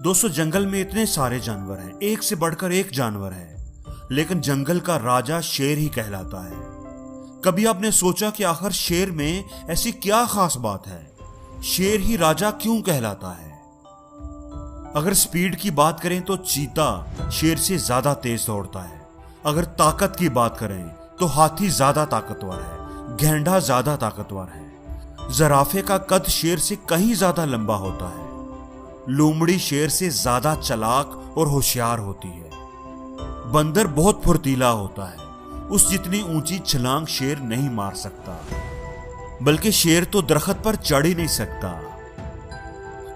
दोस्तों जंगल में इतने सारे जानवर हैं, एक से बढ़कर एक जानवर है, लेकिन जंगल का राजा शेर ही कहलाता है। कभी आपने सोचा कि आखिर शेर में ऐसी क्या खास बात है? शेर ही राजा क्यों कहलाता है? अगर स्पीड की बात करें तो चीता शेर से ज्यादा तेज दौड़ता है। अगर ताकत की बात करें तो हाथी ज्यादा ताकतवर है, गैंडा ज्यादा ताकतवर है। जराफे का कद शेर से कहीं ज्यादा लंबा होता है। लोमड़ी शेर से ज्यादा चालाक और होशियार होती है। बंदर बहुत फुर्तीला होता है, उस जितनी ऊंची छलांग शेर नहीं मार सकता। बल्कि शेर तो दरख्त पर चढ़ ही नहीं सकता।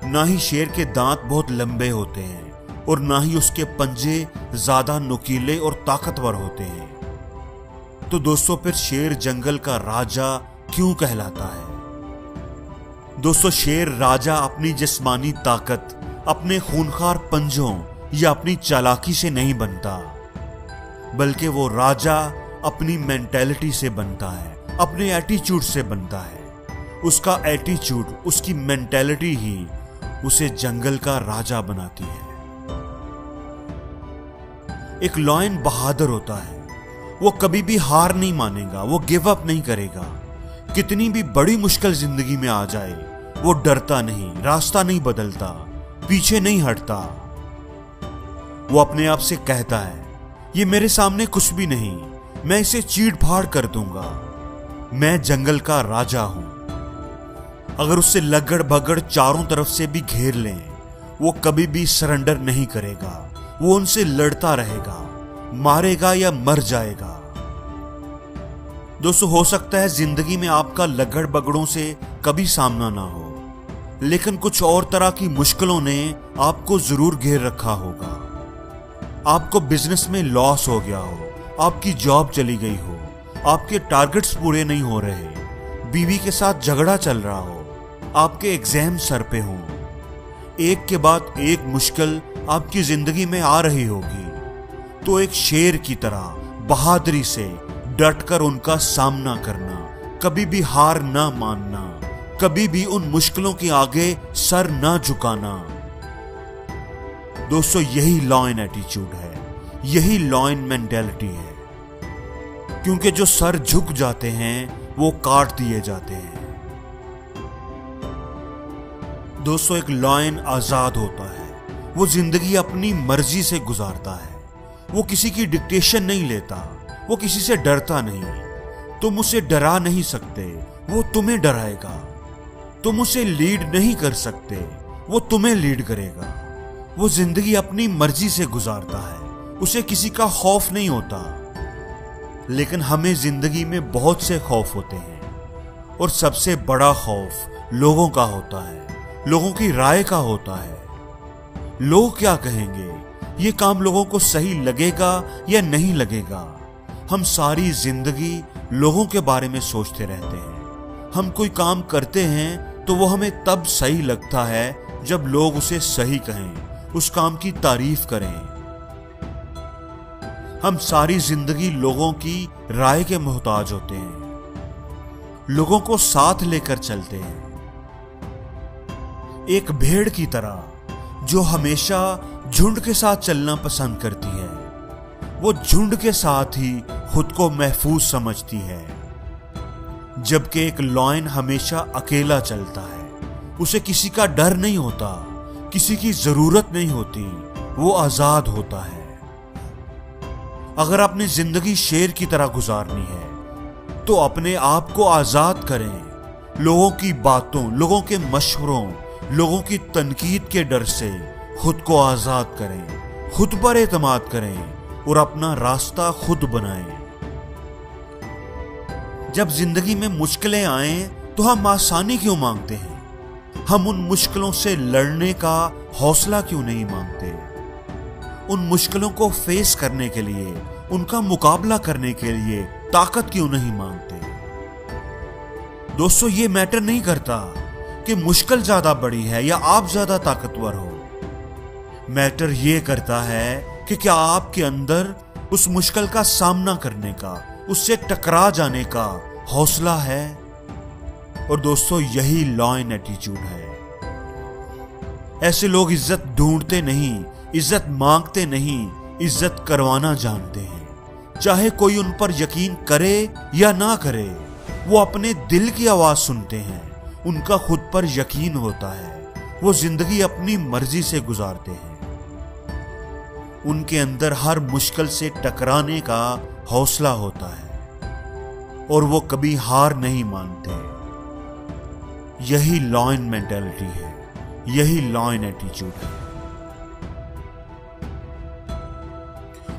ना ही शेर के दांत बहुत लंबे होते हैं और ना ही उसके पंजे ज्यादा नुकीले और ताकतवर होते हैं। तो दोस्तों फिर शेर जंगल का राजा क्यों कहलाता है? दोस्तों शेर राजा अपनी जिस्मानी ताकत, अपने खूंखार पंजों या अपनी चालाकी से नहीं बनता, बल्कि वो राजा अपनी मेंटेलिटी से बनता है, अपने एटीट्यूड से बनता है। उसका एटीट्यूड, उसकी मेंटेलिटी ही उसे जंगल का राजा बनाती है। एक लॉयन बहादुर होता है, वो कभी भी हार नहीं मानेगा, वो गिव अप नहीं करेगा। कितनी भी बड़ी मुश्किल जिंदगी में आ जाए वो डरता नहीं, रास्ता नहीं बदलता, पीछे नहीं हटता। वो अपने आप से कहता है ये मेरे सामने कुछ भी नहीं, मैं इसे चीड़ फाड़ कर दूंगा, मैं जंगल का राजा हूं। अगर उससे लगड़ भगड़ चारों तरफ से भी घेर लें, वो कभी भी सरेंडर नहीं करेगा। वो उनसे लड़ता रहेगा, मारेगा या मर जाएगा। दोस्तों हो सकता है जिंदगी में आपका लगड़ बगड़ों से कभी सामना ना हो, लेकिन कुछ और तरह की मुश्किलों ने आपको जरूर घेर रखा होगा। आपको बिजनेस में लॉस हो गया हो, आपकी जॉब चली गई हो, आपके टारगेट्स पूरे नहीं हो रहे, बीवी के साथ झगड़ा चल रहा हो, आपके एग्जाम सर पे हो, एक के बाद एक मुश्किल आपकी जिंदगी में आ रही होगी, तो एक शेर की तरह बहादुरी से डटकर उनका सामना करना, कभी भी हार ना मानना, कभी भी उन मुश्किलों के आगे सर ना झुकाना। दोस्तों यही लॉयन एटीट्यूड है, यही लॉयन मेंटेलिटी है। क्योंकि जो सर झुक जाते हैं वो काट दिए जाते हैं। दोस्तों एक लॉयन आजाद होता है, वो जिंदगी अपनी मर्जी से गुजारता है। वो किसी की डिक्टेशन नहीं लेता, वो किसी से डरता नहीं। तुम उसे डरा नहीं सकते, वो तुम्हें डराएगा। तुम उसे लीड नहीं कर सकते, वो तुम्हें लीड करेगा। वो जिंदगी अपनी मर्जी से गुजारता है, उसे किसी का खौफ नहीं होता। लेकिन हमें जिंदगी में बहुत से खौफ होते हैं और सबसे बड़ा खौफ लोगों का होता है, लोगों की राय का होता है। लोग क्या कहेंगे, ये काम लोगों को सही लगेगा या नहीं लगेगा। हम सारी जिंदगी लोगों के बारे में सोचते रहते हैं। हम कोई काम करते हैं तो वो हमें तब सही लगता है जब लोग उसे सही कहें, उस काम की तारीफ करें। हम सारी जिंदगी लोगों की राय के मोहताज होते हैं, लोगों को साथ लेकर चलते हैं। एक भेड़ की तरह जो हमेशा झुंड के साथ चलना पसंद करती है, वो झुंड के साथ ही खुद को महफूज समझती है। जबकि एक लॉयन हमेशा अकेला चलता है, उसे किसी का डर नहीं होता, किसी की जरूरत नहीं होती, वो आजाद होता है। अगर आपने जिंदगी शेर की तरह गुजारनी है तो अपने आप को आजाद करें। लोगों की बातों, लोगों के मशवरों, लोगों की तनकीद के डर से खुद को आजाद करें, खुद पर एतमाद करें और अपना रास्ता खुद बनाएं। जब जिंदगी में मुश्किलें आएं तो हम आसानी क्यों मांगते हैं? हम उन मुश्किलों से लड़ने का हौसला क्यों नहीं मांगते? उन मुश्किलों को फेस करने के लिए, उनका मुकाबला करने के लिए ताकत क्यों नहीं मांगते? दोस्तों ये मैटर नहीं करता कि मुश्किल ज्यादा बड़ी है या आप ज्यादा ताकतवर हो। मैटर ये करता है कि क्या आपके अंदर उस मुश्किल का सामना करने का, उससे टकरा जाने का हौसला है। और दोस्तों यही लॉयन एटीट्यूड है। ऐसे लोग इज्जत ढूंढते नहीं, इज्जत मांगते नहीं, इज्जत करवाना जानते हैं। चाहे कोई उन पर यकीन करे या ना करे, वो अपने दिल की आवाज सुनते हैं। उनका खुद पर यकीन होता है। वो जिंदगी अपनी मर्जी से गुजारते हैं। उनके अंदर हर मुश्किल से टकराने का हौसला होता है और वो कभी हार नहीं मानते। यही लॉयन मेंटालिटी है, यही लॉयन एटीट्यूड है।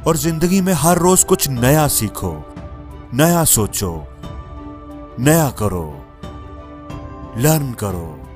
और जिंदगी में हर रोज कुछ नया सीखो, नया सोचो, नया करो, लर्न करो।